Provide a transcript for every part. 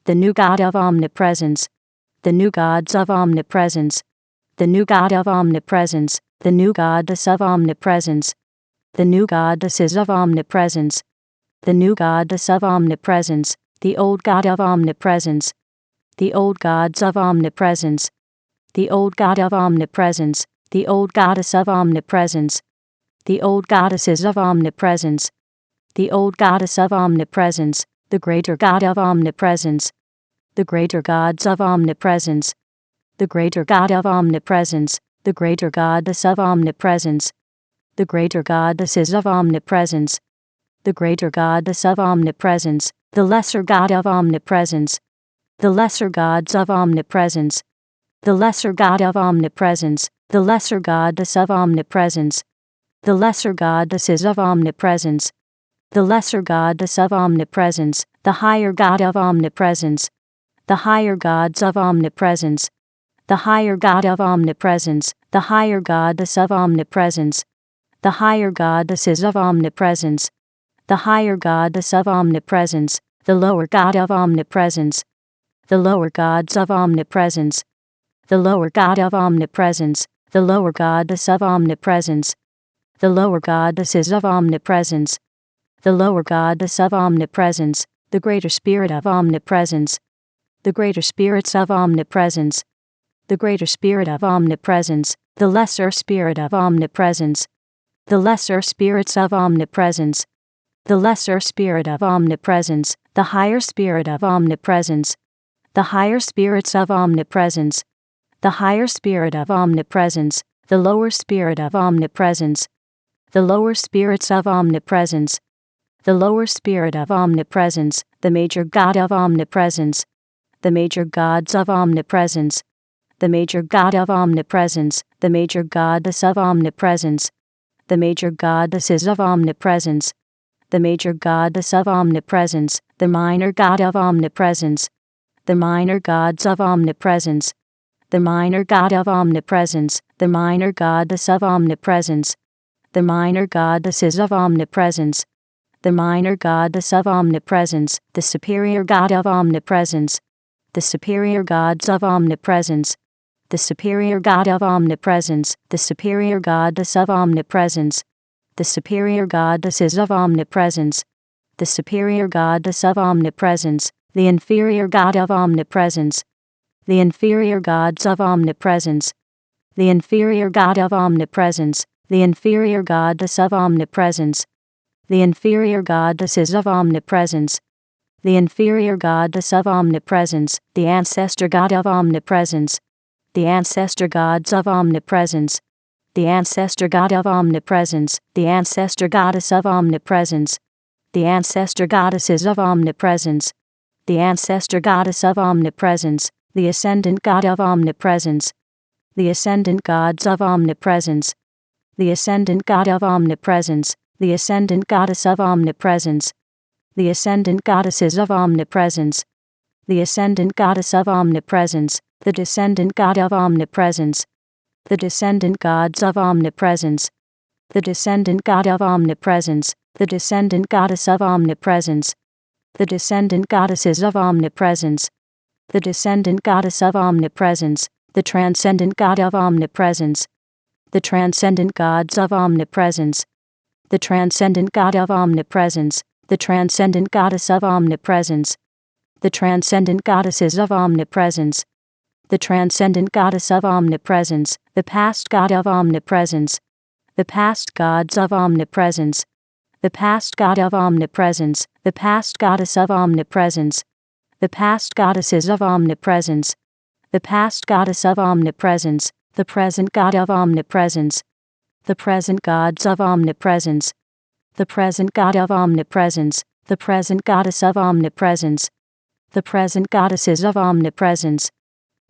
the new God of omnipresence, the new gods of omnipresence, the new God of omnipresence, the new goddess of omnipresence, the new goddesses of omnipresence, the new goddess of omnipresence, the old God of omnipresence, the old gods of omnipresence, the old God of omnipresence, the old goddess of omnipresence, the old goddesses of omnipresence, the old goddess of omnipresence, the greater God of omnipresence, the greater gods of omnipresence, the greater God of omnipresence, the greater goddess of omnipresence, the greater goddesses of omnipresence, the greater goddess of omnipresence, the lesser God of omnipresence, the lesser gods of omnipresence, the lesser God of omnipresence, the lesser goddess of omnipresence, the lesser goddesses of omnipresence, the lesser goddess of omnipresence, the higher God of omnipresence, the higher gods of omnipresence, the higher God of omnipresence, the higher goddess of omnipresence, the higher goddesses of omnipresence, the higher goddess of omnipresence, the lower God of omnipresence, the lower gods of omnipresence, the lower God of omnipresence, the lower goddess of omnipresence, the lower goddesses of omnipresence, the lower goddess of omnipresence, the greater spirit of omnipresence, the greater spirits of omnipresence, the greater spirit of omnipresence, the lesser spirit of omnipresence, the lesser spirits of omnipresence, the lesser spirit of omnipresence, the higher spirit of omnipresence, the higher spirits of omnipresence, the higher spirit of omnipresence, the lower spirit of omnipresence, the lower spirits of omnipresence, the lower spirit of omnipresence, the major God of omnipresence, the major gods of omnipresence, the major God of omnipresence, the major goddess of omnipresence, the major goddesses of omnipresence, the major goddess of omnipresence, the minor God of omnipresence, the minor gods of omnipresence, the minor God of omnipresence, the minor goddess of omnipresence, the minor goddesses of omnipresence, the minor goddess of omnipresence, the superior God of omnipresence, the superior gods of omnipresence, the superior God of omnipresence, the superior goddess of omnipresence, the superior goddesses of omnipresence, the superior goddess of omnipresence, the inferior God of omnipresence, the inferior gods of omnipresence, the inferior God of omnipresence, the inferior goddess of omnipresence, the inferior goddesses of omnipresence, the inferior goddess of omnipresence, the ancestor God of omnipresence, the ancestor gods of omnipresence, the ancestor God of omnipresence, the ancestor goddess of omnipresence, the ancestor goddesses of omnipresence, the ancestor goddess of omnipresence, the ascendant God of omnipresence, the ascendant gods of omnipresence, the ascendant God of omnipresence, the ascendant goddess of omnipresence, the ascendant goddesses of omnipresence, the ascendant goddess of omnipresence, the descendant God of omnipresence, the descendant gods of omnipresence, the descendant God of omnipresence, the descendant goddess of omnipresence, the descendant goddesses of omnipresence, the descendant goddess of omnipresence, the transcendent God of omnipresence, the transcendent gods of omnipresence, the transcendent God of omnipresence, the transcendent goddess of omnipresence, the transcendent goddesses of omnipresence, the transcendent goddess of omnipresence, the past God of omnipresence, the past gods of omnipresence, the past God of omnipresence, the past goddess of omnipresence, the past goddesses of omnipresence, the past goddess of omnipresence, the present God of omnipresence, the present gods of omnipresence, the present God of omnipresence, the present goddess of omnipresence, the present goddesses of omnipresence,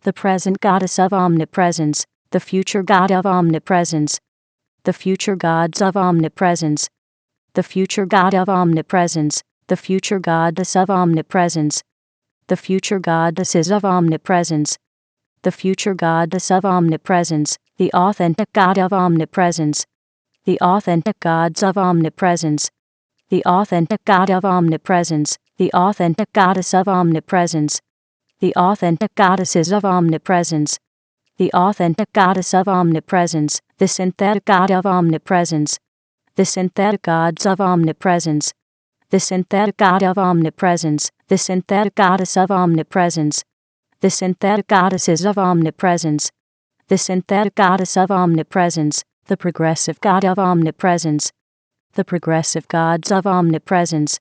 the present goddess of omnipresence, the future God of omnipresence, the future gods of omnipresence, the future God of omnipresence, the future goddess of omnipresence, the future goddesses of omnipresence, the future goddess of omnipresence, the authentic God of omnipresence, the authentic gods of omnipresence, the authentic God of omnipresence, the authentic goddess of omnipresence, the authentic goddesses of omnipresence, the authentic goddess of omnipresence, the synthetic god of omnipresence, the synthetic gods of omnipresence, the synthetic god of omnipresence, the synthetic goddess of omnipresence, the synthetic goddesses of omnipresence, the synthetic goddess of omnipresence, the progressive god of omnipresence, the progressive gods of omnipresence,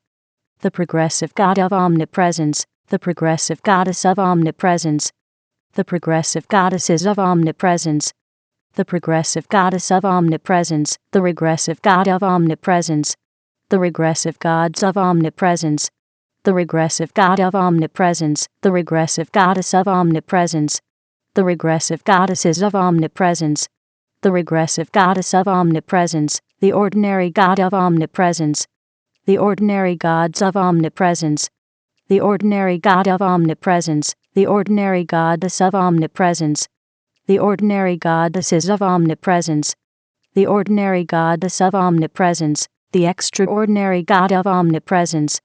the progressive god of omnipresence, the progressive goddess of omnipresence, the progressive goddesses of omnipresence, the progressive goddess of omnipresence, the regressive god of omnipresence, the regressive gods of omnipresence, the regressive god of omnipresence, the regressive goddess of omnipresence, the regressive goddesses of omnipresence, the regressive goddess of omnipresence, the ordinary god of omnipresence, the ordinary gods of omnipresence, the ordinary god of omnipresence, the ordinary goddess of omnipresence, the ordinary goddesses of omnipresence, the ordinary goddess of omnipresence, the extraordinary god of omnipresence,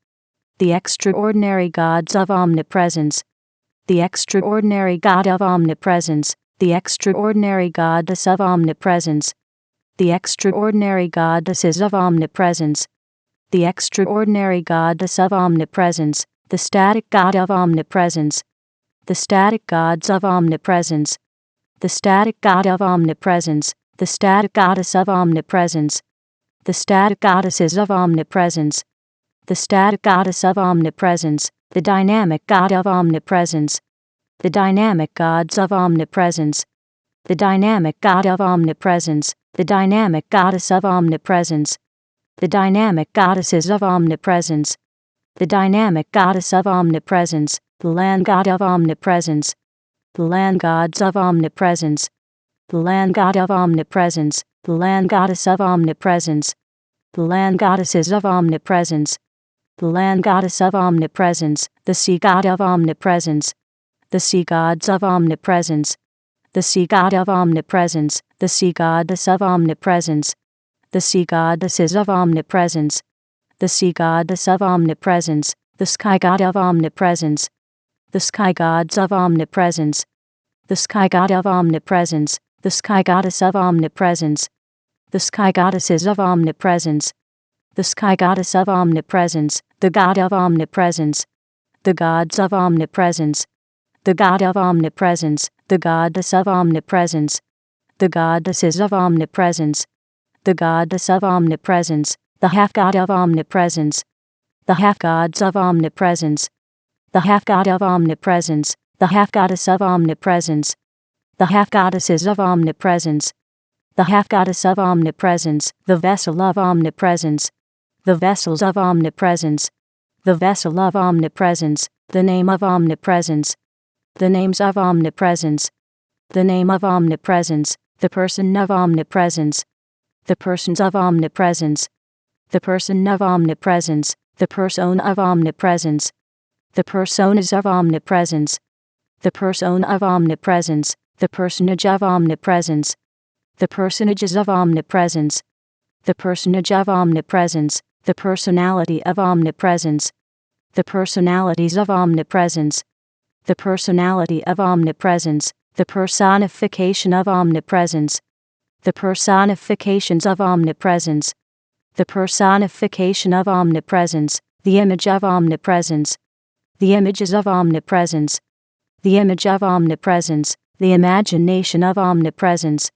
the extraordinary gods of omnipresence, the extraordinary god of omnipresence, the extraordinary goddess of omnipresence, the extraordinary goddesses of omnipresence, the extraordinary goddess of omnipresence, the static god of omnipresence, the static gods of omnipresence, the static god of omnipresence, the static goddess of omnipresence, the static goddesses of omnipresence, the static goddess of omnipresence, the dynamic god of omnipresence, the dynamic gods of omnipresence, the dynamic god of omnipresence, the dynamic goddess of omnipresence, the dynamic goddesses of omnipresence, the dynamic goddess of omnipresence, the land god of omnipresence, the land gods of omnipresence, the land god of omnipresence, the land goddess of omnipresence, the land goddesses of omnipresence, the land goddess of omnipresence, the sea god of omnipresence, the sea gods of omnipresence, the sea god of omnipresence, the sea goddess of omnipresence, the sea goddesses of omnipresence, the sea goddess of omnipresence, the sky god of omnipresence, the sky gods of omnipresence, the sky god of omnipresence, the sky goddess of omnipresence, the sky goddesses of omnipresence, the sky goddess of omnipresence, the god of omnipresence, the gods of omnipresence, the god of omnipresence, the goddess of omnipresence, the goddesses of omnipresence, the goddess of omnipresence, the half god of omnipresence, the half gods of omnipresence, the half god of omnipresence, the half goddess of omnipresence, the half goddesses of omnipresence, the half goddess of omnipresence, the vessel of omnipresence, the vessels of omnipresence, the vessel of omnipresence, the name of omnipresence, the names of omnipresence, the name of omnipresence, the person of omnipresence, the persons of omnipresence, the person of omnipresence, the persona of omnipresence, the personas of omnipresence, the persona of omnipresence, the personage of omnipresence, the personages of omnipresence, the personage of omnipresence, the personality of omnipresence, the personalities of omnipresence, the personality of omnipresence, the personification of omnipresence, the personifications of omnipresence, the personification of omnipresence, the image of omnipresence, the images of omnipresence, the image of omnipresence, the imagination of omnipresence,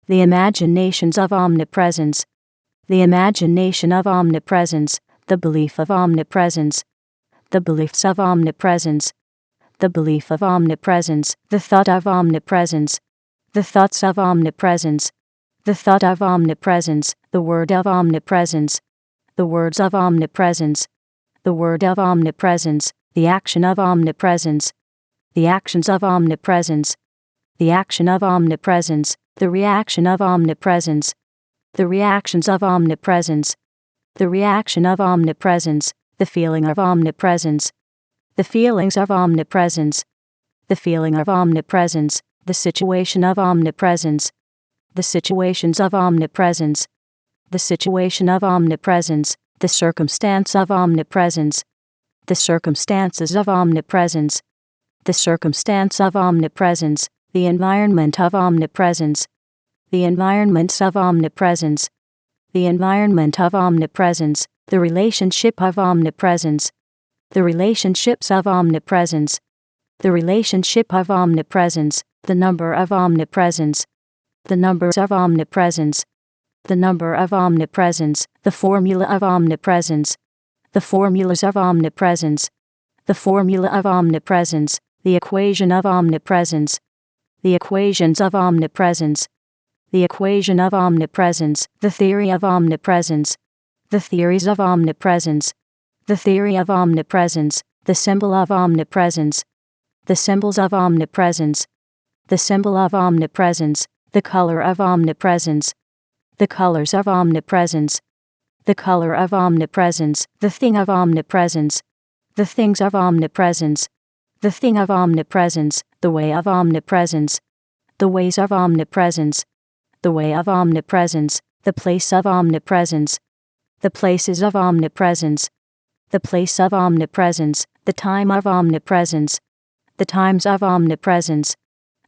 the imaginations of omnipresence, the imagination of omnipresence, the belief of omnipresence, the beliefs of omnipresence, the belief of omnipresence, the thought of omnipresence, the thoughts of omnipresence, the thought of omnipresence, the word of omnipresence, the words of omnipresence, the word of omnipresence, the action of omnipresence, the actions of omnipresence, the action of omnipresence, the reaction of omnipresence, the reactions of omnipresence, the reaction of omnipresence, the feeling of omnipresence, the feelings of omnipresence, the feeling of omnipresence, the situation of omnipresence, the situations of omnipresence, the situation of omnipresence, the circumstance of omnipresence, The circumstances of omnipresence. The circumstance of omnipresence. The environment of omnipresence. The environments of omnipresence. The environment of omnipresence. The relationship of omnipresence. The relationships of omnipresence. The relationship of omnipresence. The number of omnipresence. The numbers of omnipresence. The number of omnipresence. The formula of omnipresence. The formulas of omnipresence. The formula of omnipresence. The equation of omnipresence. The equations of omnipresence. The equation of omnipresence. The theory of omnipresence. The theories of omnipresence. The theory of omnipresence. The symbol of omnipresence. The symbols of omnipresence. The symbol of omnipresence. The color of omnipresence. The colors of omnipresence. The color of omnipresence. The thing of omnipresence. The things of omnipresence. The thing of omnipresence. The way of omnipresence. The ways of omnipresence. The way of omnipresence. The place of omnipresence. The places of omnipresence. The place of omnipresence. The time of omnipresence. The times of omnipresence.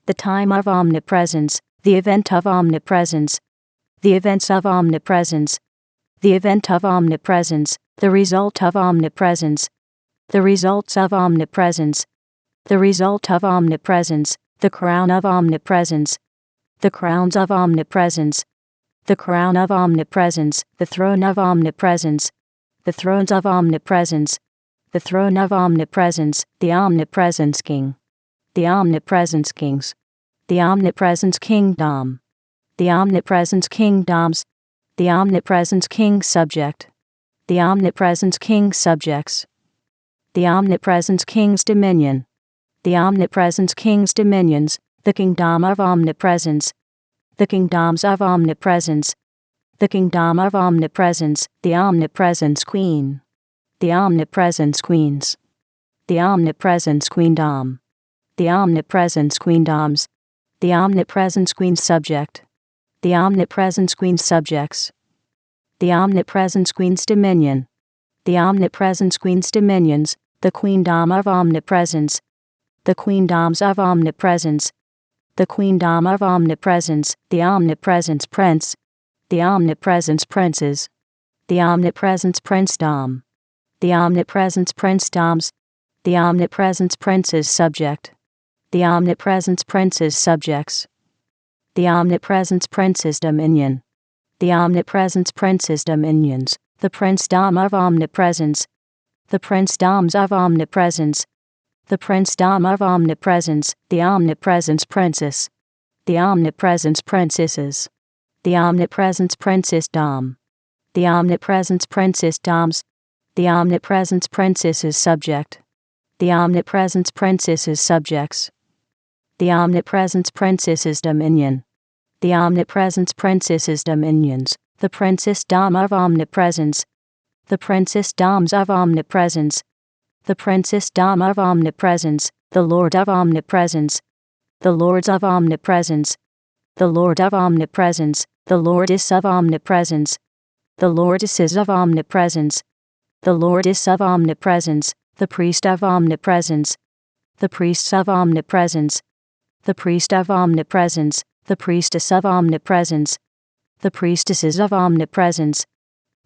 The time of omnipresence. The event of omnipresence. The events of omnipresence. The event of omnipresence. The result of omnipresence. The results of omnipresence. The result of omnipresence. The crown of omnipresence. The crowns of omnipresence. The crown of omnipresence. The throne of omnipresence. The thrones of omnipresence. The throne of omnipresence. The omnipresence king. The omnipresence kings. The omnipresence kingdom. The omnipresence kingdoms. The omnipresence king subject. The omnipresence king subjects. The omnipresence king's dominion. The omnipresence king's dominions. The kingdom of omnipresence. The kingdoms of omnipresence. The kingdom of omnipresence. The omnipresence queen. The omnipresence queens. The omnipresence queendom. The omnipresence queendoms. The omnipresence queen subject. The omnipresence queen subjects. The omnipresence queen's dominion. The omnipresence queen's dominions. The queendom of omnipresence. The queendoms of omnipresence. The queendom of omnipresence. The omnipresence prince. The omnipresence princes. The omnipresence princedom. The omnipresence princedoms. The omnipresence princes subject. The omnipresence princes subjects. The omnipresence princes dominion. The omnipresence princes dominions. The princedom of omnipresence. The princedoms of omnipresence. The princedom of omnipresence. The omnipresence princess. The omnipresence princesses. The omnipresence princessdom. The omnipresence princessdoms. The omnipresence princesses subject. The omnipresence princesses subjects. The omnipresence princesses dominion. The omnipresence princesses dominions. The princessdom of omnipresence. The princessdoms of omnipresence. The princessdom of omnipresence. The lord of omnipresence. The lords of omnipresence. The lord of omnipresence. The lordess of omnipresence. The lordesses of omnipresence. The lordess of omnipresence. The priest of omnipresence. The priests of omnipresence. The priest of omnipresence. The priestess of omnipresence. The priestesses of omnipresence.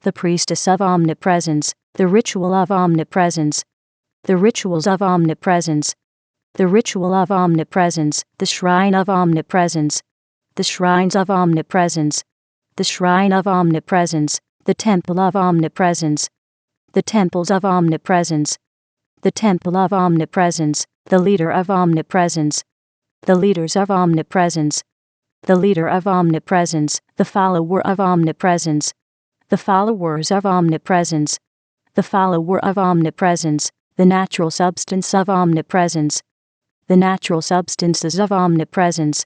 The priestess of omnipresence. The ritual of omnipresence. The rituals of omnipresence. The ritual of omnipresence. The shrine of omnipresence. The shrines of omnipresence. The shrine of omnipresence. The temple of omnipresence. The temples of omnipresence. The temple of omnipresence. The leader of omnipresence. The leaders of omnipresence. The leader of omnipresence. The follower of omnipresence. The followers of omnipresence. The follower of omnipresence. The natural substance of omnipresence. The natural substances of omnipresence.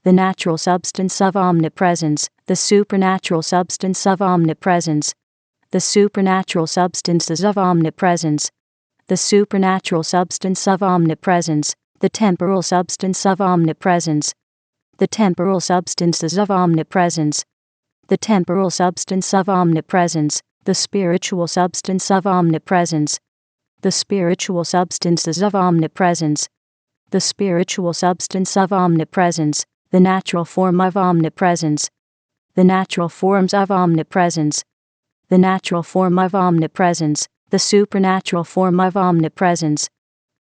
The natural substance of omnipresence. The supernatural substance of omnipresence. The supernatural substances of omnipresence. The supernatural substance of omnipresence. The temporal substance of omnipresence. The temporal substances of omnipresence. The temporal substance of omnipresence. The spiritual substance of omnipresence. the spiritual substances of omnipresence, the spiritual substance of omnipresence, the natural form of omnipresence, the natural forms of omnipresence, the natural form of omnipresence, the supernatural form of omnipresence,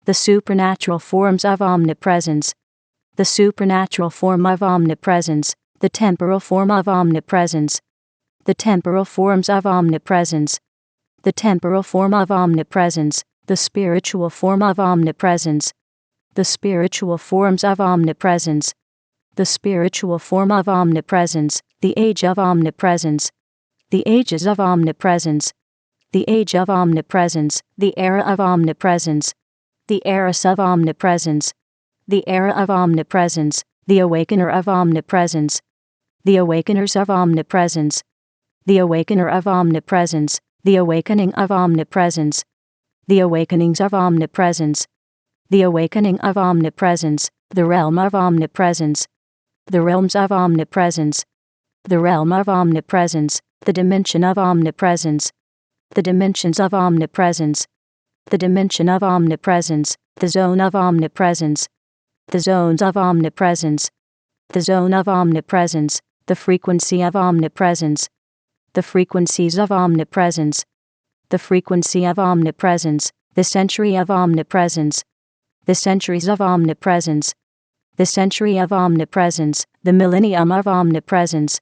the supernatural forms of omnipresence, the supernatural form of omnipresence, the temporal form of omnipresence, the temporal forms of omnipresence, the temporal form of omnipresence, the spiritual form of omnipresence, the spiritual forms of omnipresence, the spiritual form of omnipresence, the age of omnipresence, the ages of omnipresence, the age of omnipresence, the era of omnipresence, the eras of omnipresence, the era of omnipresence, the awakener of omnipresence, the awakeners of omnipresence, the awakener of omnipresence, the awakening of omnipresence, the awakenings of omnipresence, the awakening of omnipresence, the realm of omnipresence, the realms of omnipresence, the realm of omnipresence, the dimension of omnipresence, the dimensions of omnipresence, the dimension of omnipresence, the zone of omnipresence, the zones of omnipresence, the zone of omnipresence, the frequency of omnipresence, the frequencies of omnipresence, the frequency of omnipresence, the century of omnipresence, the centuries of omnipresence, the century of omnipresence, the millennium of omnipresence,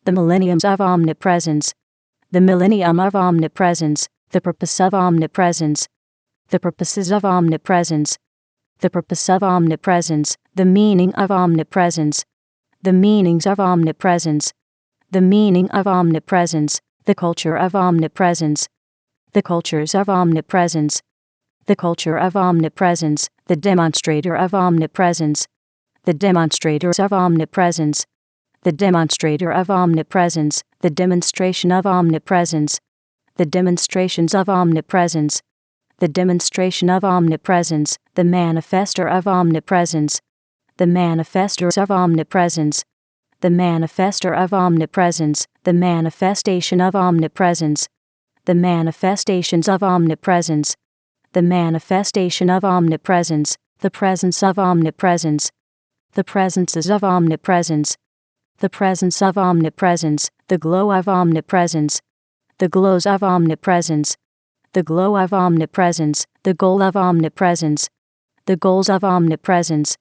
the millenniums of omnipresence, the millennium of omnipresence, the purpose of omnipresence, the purposes of omnipresence, the purpose of omnipresence, the meaning of omnipresence, the meanings of omnipresence, the meaning of omnipresence, the culture of omnipresence, the cultures of omnipresence, the culture of omnipresence, the demonstrator of omnipresence, the demonstrators of omnipresence, the demonstrator of omnipresence, the demonstration of omnipresence, the demonstrations of omnipresence, the demonstration of omnipresence, the manifester of omnipresence, the manifestors of omnipresence, the manifester of omnipresence, the manifestation of omnipresence, the manifestations of omnipresence, the manifestation of omnipresence, the presence of omnipresence, the presences of omnipresence, the presence of omnipresence, the glow of omnipresence, the glows of omnipresence, the glow of omnipresence, the goal of omnipresence, the goals of omnipresence,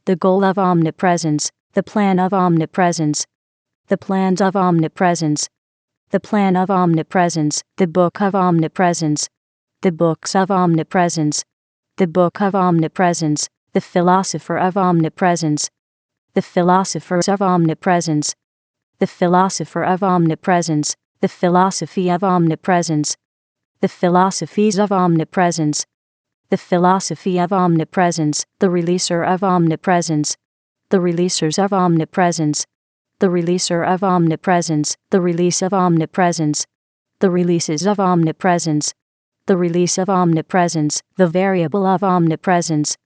the goal of omnipresence, the plan of omnipresence, the plans of omnipresence, the plan of omnipresence, the book of omnipresence, the books of omnipresence, the book of omnipresence, the philosopher of omnipresence, the philosophers of omnipresence, the philosopher of omnipresence, the philosophy of omnipresence, the philosophies of omnipresence, the philosophy of omnipresence, the releaser of omnipresence, the releasers of omnipresence, the releaser of omnipresence, the release of omnipresence, the releases of omnipresence, the release of omnipresence, the variable of omnipresence,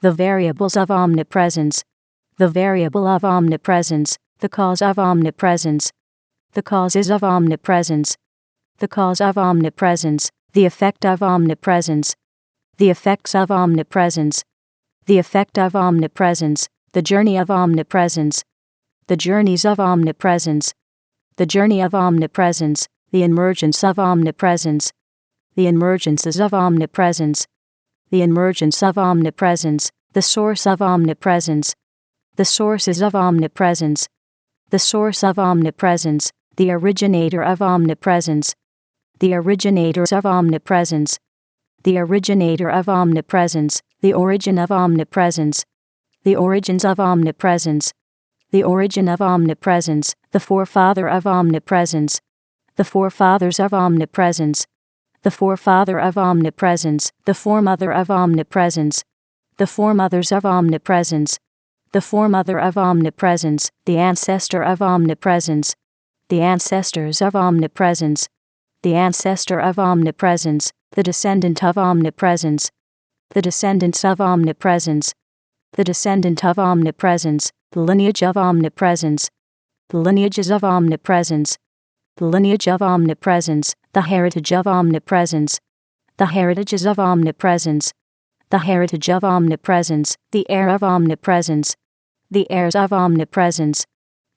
the variables of omnipresence, the variable of omnipresence, the cause of omnipresence, the causes of omnipresence, the cause of omnipresence, the effect of omnipresence, the effects of omnipresence, the effect of omnipresence, the journey of omnipresence, the journeys of omnipresence, the journey of omnipresence, the emergence of omnipresence, the emergences of omnipresence, the emergence of omnipresence, the source of omnipresence, the sources of omnipresence, the source of omnipresence, the originator of omnipresence, the originators of omnipresence, the originator of omnipresence, the origin of omnipresence, the origins of omnipresence, the origin of omnipresence, the forefather of omnipresence, the forefathers of omnipresence, the forefather of omnipresence, the foremother of omnipresence, the foremothers of omnipresence, the foremother of omnipresence, the ancestor of omnipresence, the ancestors of omnipresence, the ancestor of omnipresence, the descendant of omnipresence, the descendants of omnipresence, the descendant of omnipresence, the lineage of omnipresence, the lineages of omnipresence, the lineage of omnipresence, the heritage of omnipresence, the heritages of omnipresence, the heritage of omnipresence, the heir of omnipresence, the heirs of omnipresence,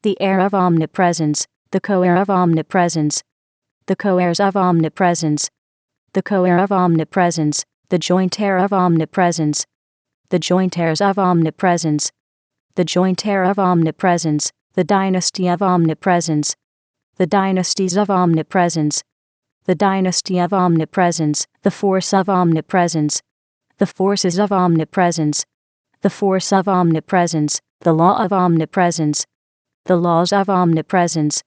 the heir of omnipresence, the co-heir of omnipresence, the co-heirs of omnipresence, the co-heir of omnipresence, the joint heir of omnipresence, the joint heirs of omnipresence, the joint heir of omnipresence, the dynasty of omnipresence, the dynasties of omnipresence, the dynasty of omnipresence, the force of omnipresence, the forces of omnipresence, the force of omnipresence, the law of omnipresence, the laws of omnipresence,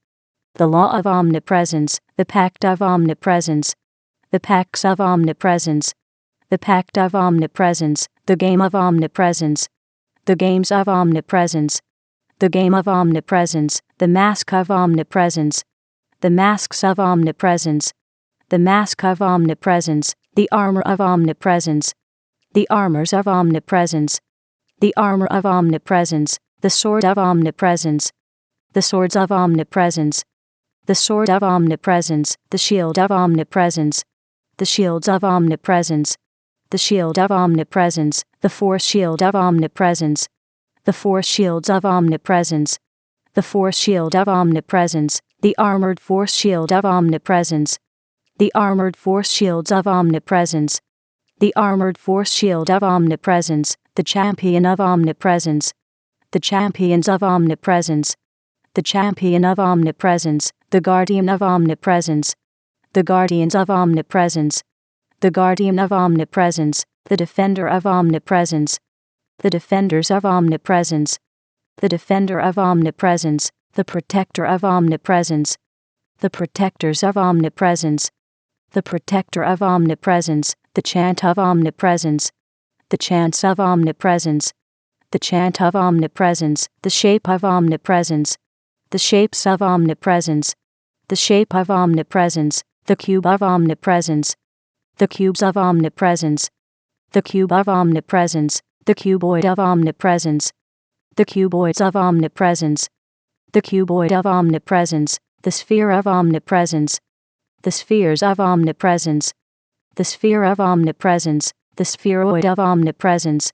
the law of omnipresence, the pact of omnipresence, the pacts of omnipresence, the pact of omnipresence, the game of omnipresence, the games of omnipresence, the game of omnipresence, the mask of omnipresence, the masks of omnipresence, the mask of omnipresence, the armor of omnipresence, the armors of omnipresence, the armor of omnipresence, the sword of omnipresence, the swords of omnipresence, the sword of omnipresence, the shield of omnipresence, the shields of omnipresence, the shield of omnipresence, the force shield of omnipresence, the force shields of omnipresence, the force shield of omnipresence, the armored force shield of omnipresence, the armored force shields of omnipresence, the armored force shield of omnipresence, the champion of omnipresence, the champions of omnipresence, the champion of omnipresence, the guardian of omnipresence, the guardians of omnipresence, the guardian of omnipresence, the defender of omnipresence, the defenders of omnipresence, the defender of omnipresence, the protector of omnipresence, the protectors of omnipresence, the protector of omnipresence, the chant of omnipresence, the chants of omnipresence, the chant of omnipresence, the shape of omnipresence, the shapes of omnipresence, the shape of omnipresence, the cube of omnipresence, the cubes of omnipresence, the cube of omnipresence, the cuboid of omnipresence, the cuboids of omnipresence, the cuboid of omnipresence, the sphere of omnipresence, the spheres of omnipresence, the sphere of omnipresence, the spheroid of omnipresence,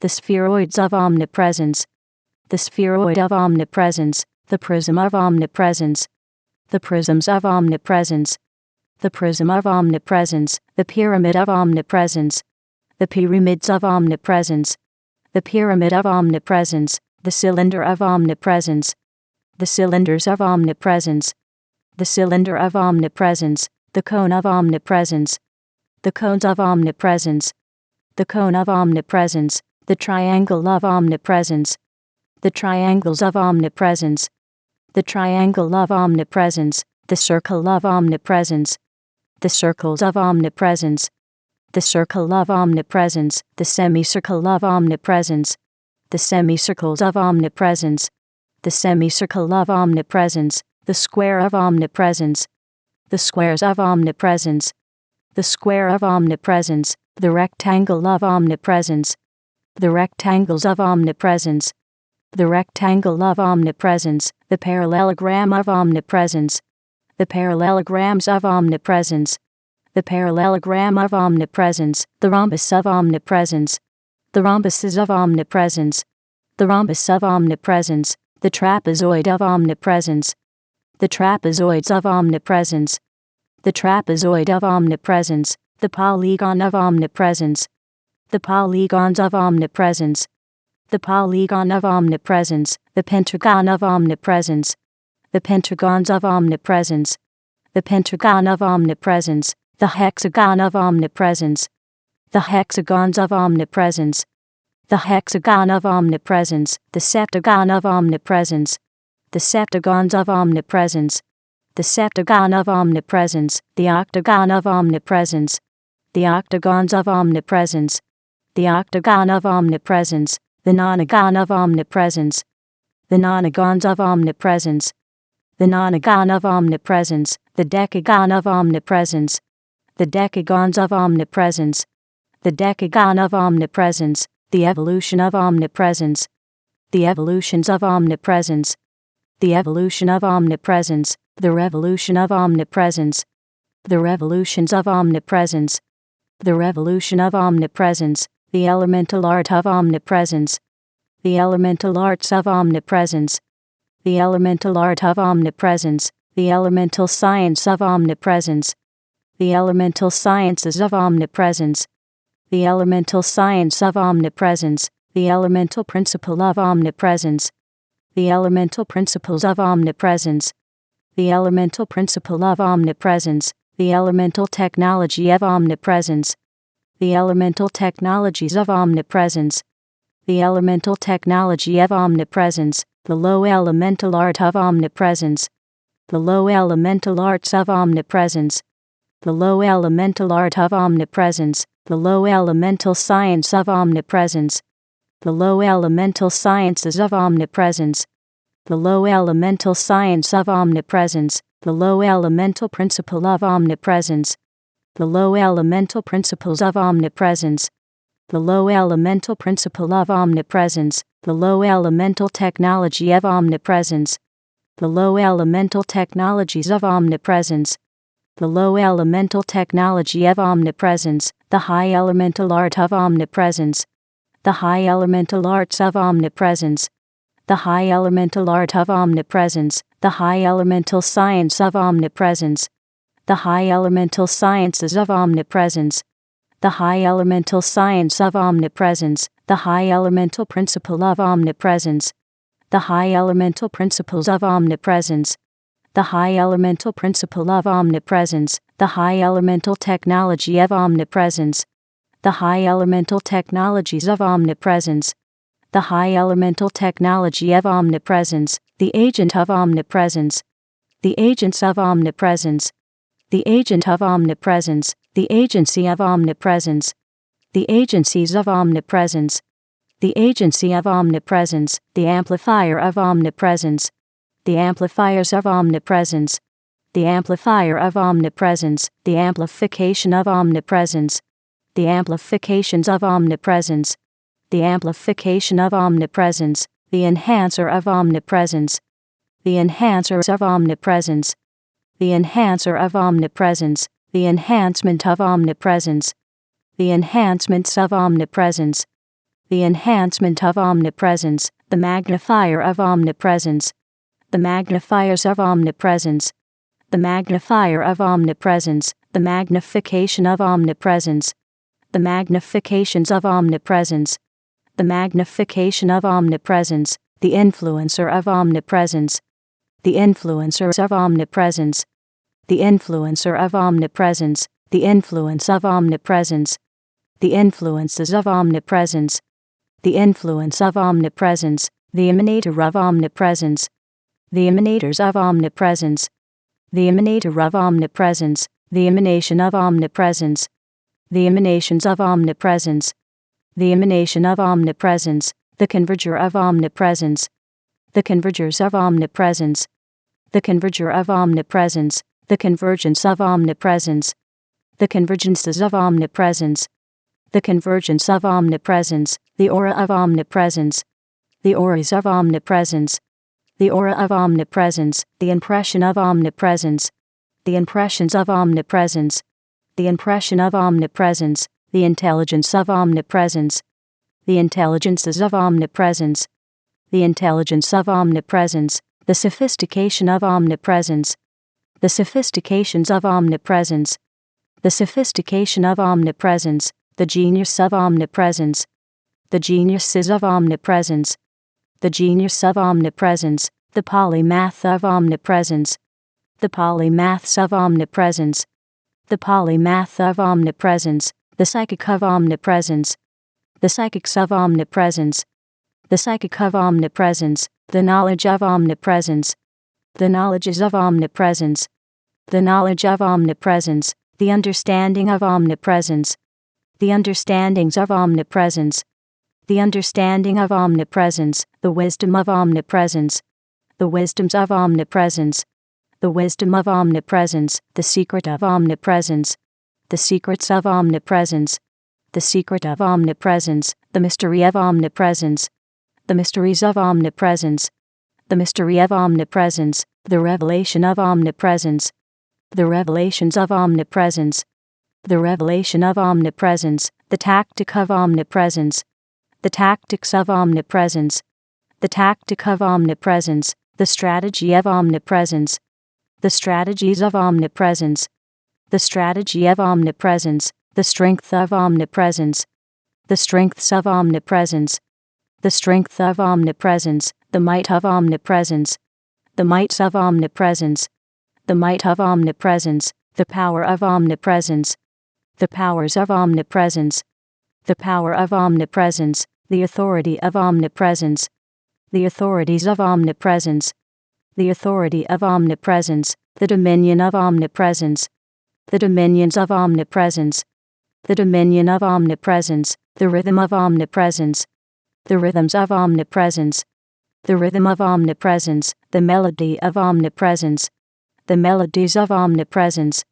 the spheroids of omnipresence, the spheroid of omnipresence, the prism of omnipresence, the prisms of omnipresence, the prism of omnipresence, the pyramid of omnipresence, the pyramids of omnipresence, the pyramid of omnipresence, the cylinder of omnipresence, the cylinders of omnipresence, the cylinder of omnipresence, the cone of omnipresence, the cones of omnipresence, the cone of omnipresence, the triangle of omnipresence, the triangles of omnipresence, the triangle of omnipresence, the circle of omnipresence, the circles of omnipresence, the circle of omnipresence, the semicircle of omnipresence, the semicircles of omnipresence, the semicircle of omnipresence, the square of omnipresence, the squares of omnipresence, the square of omnipresence, the rectangle of omnipresence, the rectangles of omnipresence, the rectangle of omnipresence, the parallelogram of omnipresence, the parallelograms of omnipresence, the parallelogram of omnipresence, the rhombus of omnipresence, the rhombuses of omnipresence, the rhombus of omnipresence, the trapezoid of omnipresence, the trapezoids of omnipresence, the trapezoid of omnipresence, the polygon of omnipresence, the polygons of omnipresence, the polygon of omnipresence, the pentagon of omnipresence, the pentagons of omnipresence, the pentagon of omnipresence, the hexagon of omnipresence, the hexagons of omnipresence, the hexagon of omnipresence, the septagon of omnipresence, the septagons of omnipresence, the septagon of omnipresence, the octagon of omnipresence, the octagons of omnipresence, the octagon of omnipresence, the nonagon of omnipresence, the nonagons of omnipresence, the nonagon of omnipresence, the decagon of omnipresence, the decagons of omnipresence, the decagon of omnipresence, the evolution of omnipresence, the evolutions of omnipresence, the evolution of omnipresence, the revolution of omnipresence, the revolutions of omnipresence, The revolution of omnipresence, the elemental art of omnipresence. The elemental arts of omnipresence. The elemental art of omnipresence, the elemental science of omnipresence. The elemental sciences of omnipresence. The elemental science of omnipresence, the elemental principle of omnipresence. The elemental principles of omnipresence. The elemental principle of omnipresence, the elemental technology of omnipresence. The elemental technologies of omnipresence. The elemental technology of omnipresence, the low elemental art of omnipresence. The low elemental arts of omnipresence. The low elemental art of omnipresence, the low elemental science of omnipresence. The low elemental sciences of omnipresence. The low elemental science of omnipresence, the low elemental principle of omnipresence. The low elemental principles of omnipresence. The low elemental principle of omnipresence, the low elemental technology of omnipresence. The low elemental technologies of omnipresence. The low elemental technology of omnipresence, the high elemental art of omnipresence. The high elemental arts of omnipresence. The high elemental art of omnipresence, the high elemental science of omnipresence. The high elemental sciences of omnipresence. The high elemental science of omnipresence, the high elemental principle of omnipresence. The high elemental principles of omnipresence. The high elemental principle of omnipresence, the high elemental technology of omnipresence. The high elemental technologies of omnipresence. The high elemental technology of omnipresence, the agent of omnipresence. The agents of omnipresence. The agent of omnipresence, the agency of omnipresence. The agencies of omnipresence. The agency of omnipresence, the amplifier of omnipresence. The amplifiers of omnipresence. The amplifier of omnipresence, the amplification of omnipresence. The amplifications of omnipresence. The amplification of omnipresence, the enhancer of omnipresence. The enhancers of omnipresence. The enhancer of omnipresence, the enhancement of omnipresence. The enhancements of omnipresence. The enhancement of omnipresence, the magnifier of omnipresence. The magnifiers of omnipresence. The magnifier of omnipresence, the magnification of omnipresence. The magnifications of omnipresence. The magnification of omnipresence, the influencer of omnipresence. The influencers of omnipresence. The influencer of omnipresence, the influence of omnipresence. The influences of omnipresence. The influence of omnipresence, the emanator of omnipresence. The emanators of omnipresence. The emanator of omnipresence, the emanation of omnipresence. The emanations of omnipresence. The emanation of omnipresence, the converger of omnipresence. The convergers of omnipresence. The converger of omnipresence, the convergence of omnipresence. The convergences of omnipresence. The convergence of omnipresence, the aura of omnipresence. The auras of omnipresence. The aura of omnipresence, the impression of omnipresence. The impressions of omnipresence. The impression of omnipresence, the intelligence of omnipresence. The intelligences of omnipresence. The intelligence of omnipresence, the sophistication of omnipresence. The sophistications of omnipresence. The sophistication of omnipresence, the genius of omnipresence. The geniuses of omnipresence. The genius of omnipresence, the polymath of omnipresence. The polymaths of omnipresence. The polymath of omnipresence, the psychic of omnipresence. The psychics of omnipresence. The psychic of omnipresence, the knowledge of omnipresence. The knowledges of omnipresence. The knowledge of omnipresence, the understanding of omnipresence. The understandings of omnipresence. The understanding of omnipresence, the wisdom of omnipresence. The wisdoms of omnipresence. The wisdom of omnipresence, the secret of omnipresence. The secrets of omnipresence. The secret of omnipresence, the mystery of omnipresence. The mysteries of omnipresence. The mystery of omnipresence, the revelation of omnipresence. The revelations of omnipresence. the revelation of omnipresence, the tactic of omnipresence, the tactics of omnipresence, the tactic of omnipresence, the strategy of omnipresence, the strategies of omnipresence, the strategy of omnipresence, the strength of omnipresence, the strengths of omnipresence, the strength of omnipresence, the might of omnipresence, the mights of omnipresence, the might of omnipresence, the power of omnipresence, the powers of omnipresence, the power of omnipresence, the authority of omnipresence, the authorities of omnipresence, the authority of omnipresence, the dominion of omnipresence, the dominions of omnipresence, the dominion of omnipresence, the rhythm of omnipresence, the rhythms of omnipresence, the rhythm of omnipresence, the melody of omnipresence, the melodies of omnipresence,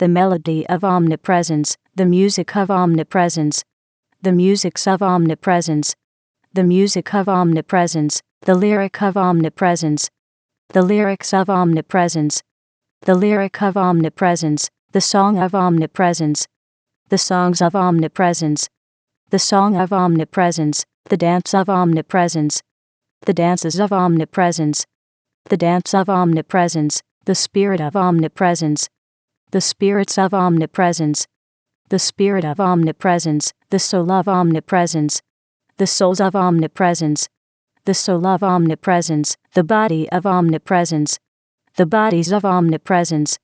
the melody of omnipresence, the music of omnipresence, the musics of omnipresence, the music of omnipresence, the lyric of omnipresence, the lyrics of omnipresence, the lyric of omnipresence, the song of omnipresence, the songs of omnipresence, the song of omnipresence, the dance of omnipresence, the dances of omnipresence, the dance of omnipresence, the spirit of omnipresence, the spirits of omnipresence, the spirit of omnipresence, the soul of omnipresence, the souls of omnipresence, the soul of omnipresence, the body of omnipresence, the bodies of omnipresence,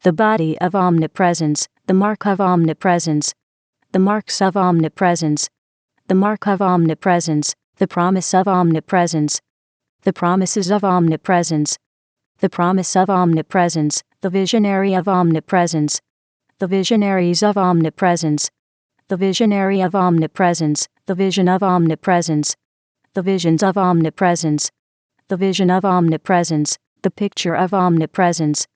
the body of omnipresence, the mark of omnipresence, the marks of omnipresence, the mark of omnipresence, the promise of omnipresence, the promises of omnipresence, the promise of omnipresence, the visionary of omnipresence, the visionaries of omnipresence, the visionary of omnipresence, the vision of omnipresence, the visions of omnipresence, the vision of omnipresence, the picture of omnipresence,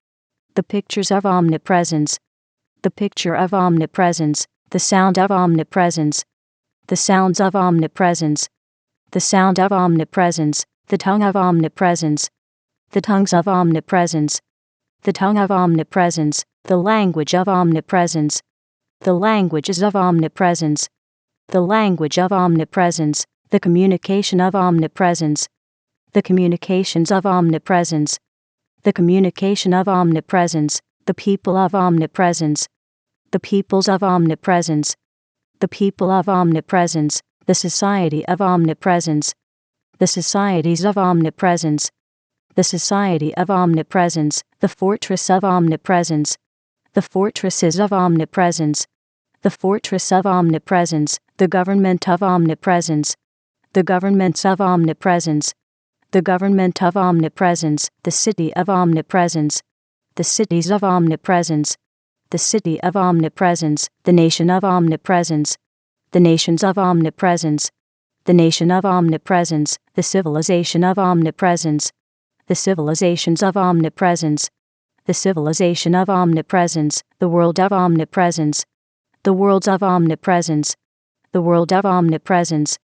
the pictures of omnipresence, the picture of omnipresence, the sound of omnipresence, the sounds of omnipresence, the sound of omnipresence, the tongue of omnipresence, the tongues of omnipresence, the tongue of omnipresence, the language of omnipresence, the languages of omnipresence, the language of omnipresence, the communication of omnipresence, the communications of omnipresence, the communication of omnipresence, the people of omnipresence, the peoples of omnipresence, the people of omnipresence, the society of omnipresence, the societies of omnipresence, the society of omnipresence, the fortress of omnipresence, the fortresses of omnipresence, the fortress of omnipresence, the government of omnipresence, the governments of omnipresence, the government of omnipresence, the city of omnipresence, the cities of omnipresence, the city of omnipresence, the nation of omnipresence, the nations of omnipresence, the nation of omnipresence, the civilization of omnipresence, the civilizations of omnipresence, the civilization of omnipresence, the world of omnipresence, the worlds of omnipresence, the world of omnipresence,